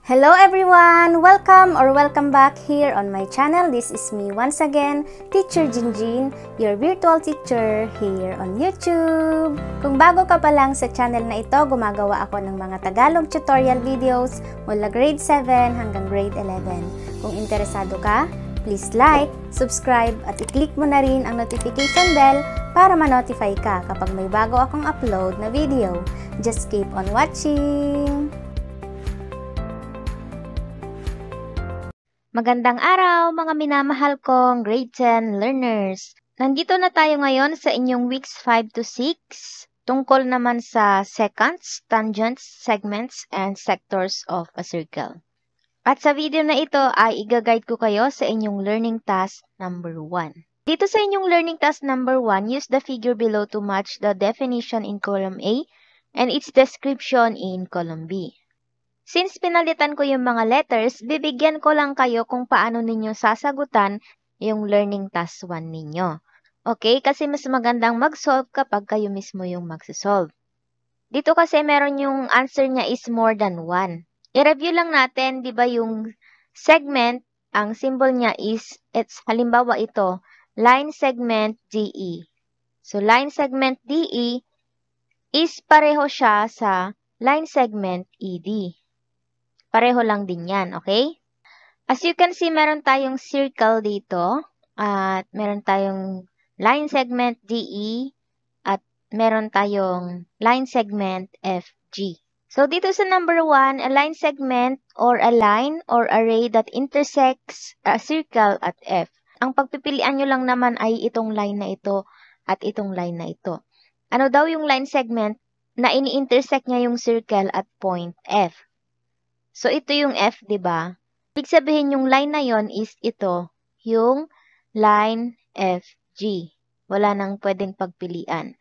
Hello everyone! Welcome back here on my channel. This is me once again, Teacher Jinjin, your virtual teacher here on YouTube. Kung bago ka pa lang sa channel na ito, gumagawa ako ng mga Tagalog tutorial videos mula grade 7 hanggang grade 11. Kung interesado ka, please like, subscribe at i-click mo na rin ang notification bell para ma-notify ka kapag may bago akong upload na video. Just keep on watching! Magandang araw mga minamahal kong grade 10 learners! Nandito na tayo ngayon sa inyong weeks 5 to 6 tungkol naman sa seconds, tangents, segments, and sectors of a circle. At sa video na ito ay i-guide ko kayo sa inyong learning task number 1. Dito sa inyong learning task number 1, use the figure below to match the definition in column A and its description in column B. Since pinalitan ko yung mga letters, bibigyan ko lang kayo kung paano ninyo sasagutan yung learning task 1 ninyo. Okay? Kasi mas magandang mag-solve kapag kayo mismo yung magsasolve. Dito kasi meron yung answer niya is more than 1. I-review lang natin, di ba yung segment, ang symbol niya is, halimbawa ito, line segment DE. So, line segment DE is pareho siya sa line segment ED. Pareho lang din yan, okay? As you can see, meron tayong circle dito at meron tayong line segment DE at meron tayong line segment FG. So, dito sa number 1, a line segment or a line or array that intersects a circle at F. Ang pagpipilian nyo lang naman ay itong line na ito at itong line na ito. Ano daw yung line segment na ini-intersect niya yung circle at point F? So, ito yung F, di ba? Ibig sabihin yung line na yon is ito, yung line FG. Wala nang pwedeng pagpilian.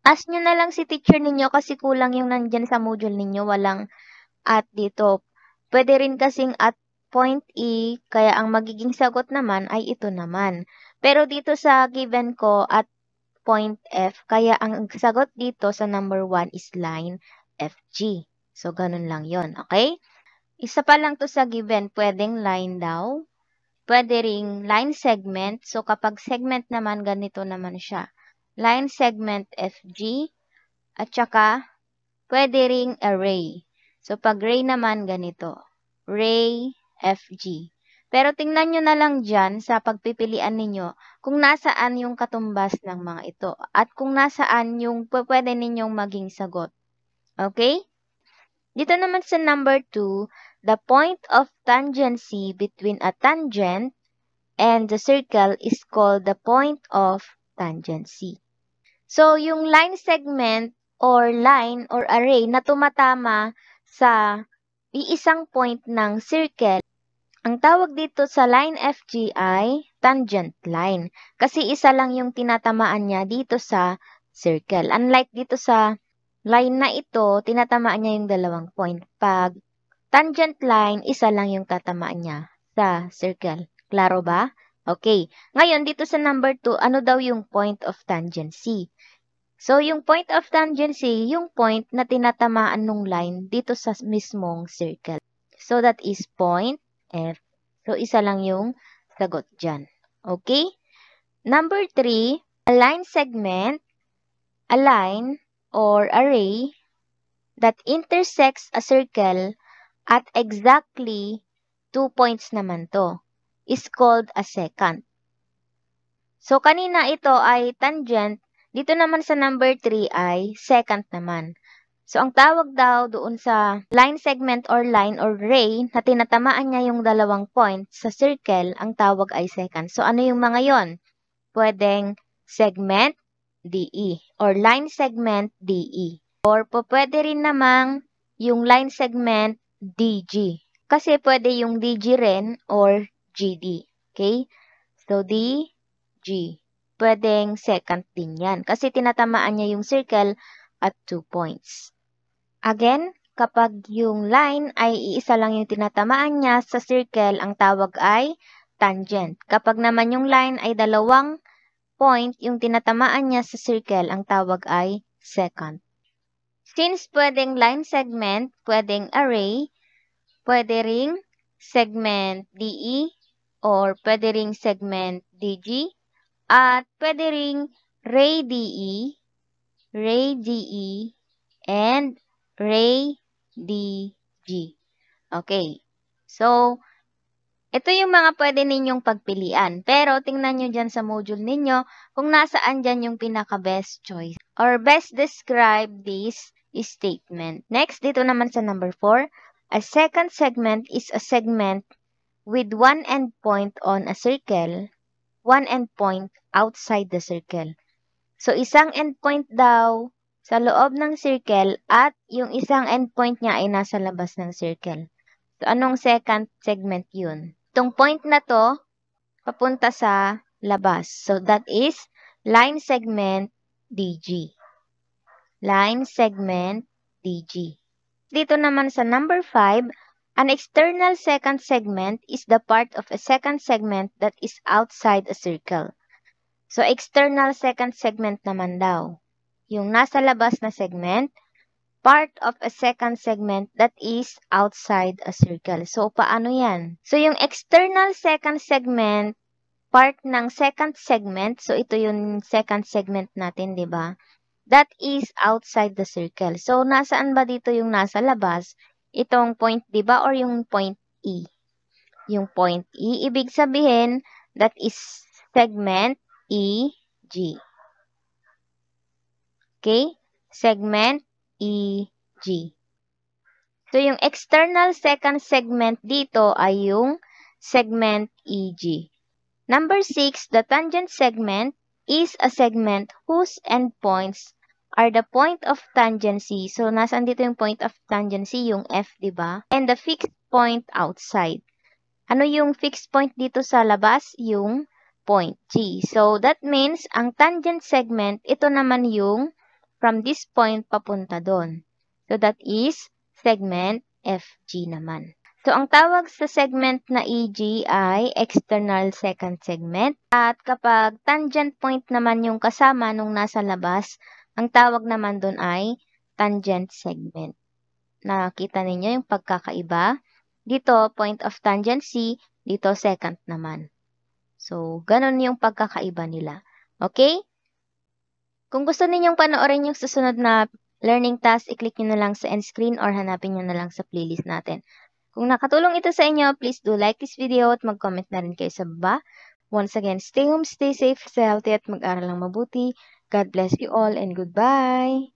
Ask nyo na lang si teacher ninyo kasi kulang yung nandyan sa module ninyo. Walang at dito. Pwede rin kasing at point E, kaya ang magiging sagot naman ay ito naman. Pero dito sa given ko at point F, kaya ang sagot dito sa number 1 is line FG. So, ganun lang yon, okay? Isa pa lang to sa given, pwedeng line daw. Pwede ring line segment. So, kapag segment naman, ganito naman siya. Line segment FG. At saka, pwede ring array. So, pag ray naman, ganito. Ray FG. Pero tingnan nyo na lang dyan sa pagpipilian ninyo kung nasaan yung katumbas ng mga ito. At kung nasaan yung pwede ninyong maging sagot. Okay? Dito naman sa number 2, the point of tangency between a tangent and the circle is called the point of tangency. So, yung line segment or line or array na tumatama sa iisang point ng circle, ang tawag dito sa line FG ay tangent line. Kasi isa lang yung tinatamaan niya dito sa circle. Unlike dito sa line na ito, tinatamaan niya yung dalawang point. Pag tangent line, isa lang yung tatamaan niya sa circle. Klaro ba? Okay. Ngayon, dito sa number 2, ano daw yung point of tangency? So, yung point of tangency, yung point na tinatamaan ng line dito sa mismong circle. So, that is point F. So, isa lang yung sagot dyan. Okay? Number 3, a line segment, a line or array that intersects a circle at exactly 2 points naman to is called a secant. So, kanina ito ay tangent. Dito naman sa number 3 ay secant naman. So, ang tawag daw doon sa line segment or line or ray na tinatamaan niya yung dalawang points sa circle, ang tawag ay secant. So, ano yung mga yon? Pwedeng segment DE or line segment DE. Or pwede rin namang yung line segment DG. Kasi pwede yung DG rin or GD. Okay? So, DG. Pwedeng secant din yan. Kasi tinatamaan niya yung circle at 2 points. Again, kapag yung line ay iisa lang yung tinatamaan niya sa circle, ang tawag ay tangent. Kapag naman yung line ay dalawang point, yung tinatamaan niya sa circle, ang tawag ay secant. Since pwedeng line segment, pwedeng array, pwede ring segment DE, or pwede ring segment DG, at pwede ring ray DE, and ray DG. Okay. So, ito yung mga pwede ninyong pagpilian. Pero, tingnan nyo dyan sa module ninyo kung nasaan dyan yung pinaka-best choice or best describe this statement. Next, dito naman sa number 4, a second segment is a segment with one endpoint on a circle, one endpoint outside the circle. So, isang endpoint daw sa loob ng circle at yung isang endpoint niya ay nasa labas ng circle. So, anong second segment yun? Itong point na to, papunta sa labas. So, that is line segment DG. Line segment DG. Dito naman sa number 5, an external second segment is the part of a second segment that is outside a circle. So, external second segment naman daw. Yung nasa labas na segment, part of a second segment that is outside a circle. So, paano yan? So, yung external second segment, part ng second segment, so ito yung second segment natin, di ba? That is outside the circle. So, nasaan ba dito yung nasa labas? Itong point, di ba? Or yung point E? Yung point E, ibig sabihin, that is segment EG. Okay? Segment EG. So, yung external second segment dito ay yung segment EG. Number 6, the tangent segment is a segment whose endpoints are the point of tangency. So, nasaan dito yung point of tangency? Yung F, di ba? And the fixed point outside. Ano yung fixed point dito sa labas? Yung point G. So, that means, ang tangent segment, ito naman yung from this point papunta doon. So, that is segment FG naman. So, ang tawag sa segment na EG ay external second segment. At kapag tangent point naman yung kasama nung nasa labas, ang tawag naman doon ay tangent segment. Nakita ninyo yung pagkakaiba? Dito, point of tangency. Dito, second naman. So, ganun yung pagkakaiba nila. Okay? Kung gusto ninyong panoorin yung susunod na learning task, i-click nyo na lang sa end screen or hanapin nyo na lang sa playlist natin. Kung nakatulong ito sa inyo, please do like this video at mag-comment na rin kayo sa baba. Once again, stay home, stay safe, stay healthy at mag-aral lang mabuti. God bless you all and goodbye!